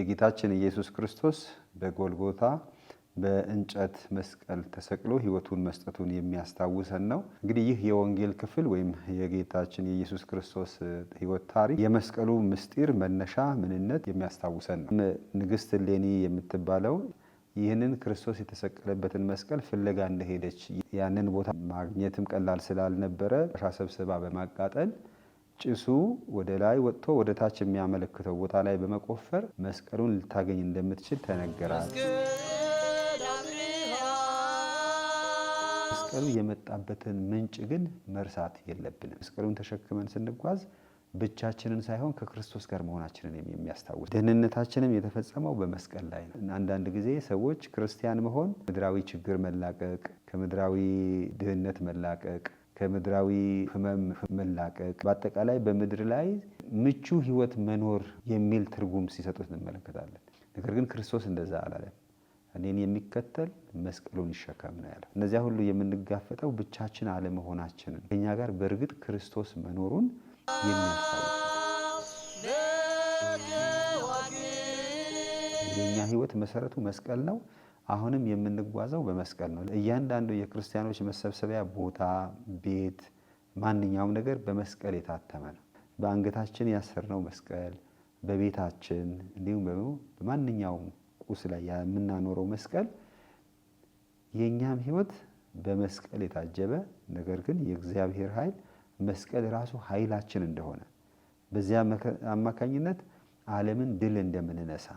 ጌታችን ኢየሱስ ክርስቶስ በጎልጎታ በእንጨት መስቀል ተሰቅሎ ሕይወቱን መስጠቱን የሚያስታውሰን ነው። እንግዲህ ይህ የወንጌል ክፍል ወይም የጌታችን የኢየሱስ ክርስቶስ ሕይወት ታሪክ የመስቀሉ ምስጢር መነሻ ምንነት የሚያስታውሰን ነው። ንግሥት እሌኒ የምትባለው ይህንን ክርስቶስ የተሰቀለበትን መስቀል ፍለጋ እንደሄደች ያንን ቦታ ማግኘትም ቀላል ስላልነበረ ሰብስባ በማቃጠል ጭሱ ወደ ላይ ወጥቶ ወደ ታች የሚያመለክተው ቦታ ላይ በመቆፈር መስቀሉን ልታገኝ እንደምትችል ተነገራት። መስቀሉ የመጣበትን ምንጭ ግን መርሳት የለብንም። መስቀሉን ተሸክመን ስንጓዝ ብቻችንን ሳይሆን ከክርስቶስ ጋር መሆናችንን የሚያስታውስ ደህንነታችንም የተፈጸመው በመስቀል ላይ ነው። አንዳንድ ጊዜ ሰዎች ክርስቲያን መሆን ምድራዊ ችግር መላቀቅ፣ ከምድራዊ ድህነት መላቀቅ፣ ከምድራዊ ሕመም መላቀቅ፣ በአጠቃላይ በምድር ላይ ምቹ ሕይወት መኖር የሚል ትርጉም ሲሰጡት እንመለከታለን። ነገር ግን ክርስቶስ እንደዛ አላለም። እኔን የሚከተል መስቀሉን ይሸከም ነው ያለው። እነዚያ ሁሉ የምንጋፈጠው ብቻችን አለመሆናችንን ከኛ ጋር በእርግጥ ክርስቶስ መኖሩን የሚያስታውስ የኛ ሕይወት መሰረቱ መስቀል ነው። አሁንም የምንጓዘው በመስቀል ነው። እያንዳንዱ የክርስቲያኖች መሰብሰቢያ ቦታ፣ ቤት፣ ማንኛውም ነገር በመስቀል የታተመ ነው። በአንገታችን ያሰርነው መስቀል፣ በቤታችን እንዲሁም በማንኛውም ቁስ ላይ የምናኖረው መስቀል የኛም ሕይወት በመስቀል የታጀበ ነገር ግን የእግዚአብሔር ኃይል መስቀል ራሱ ኃይላችን እንደሆነ በዚያ አማካኝነት ዓለምን ድል እንደምንነሳ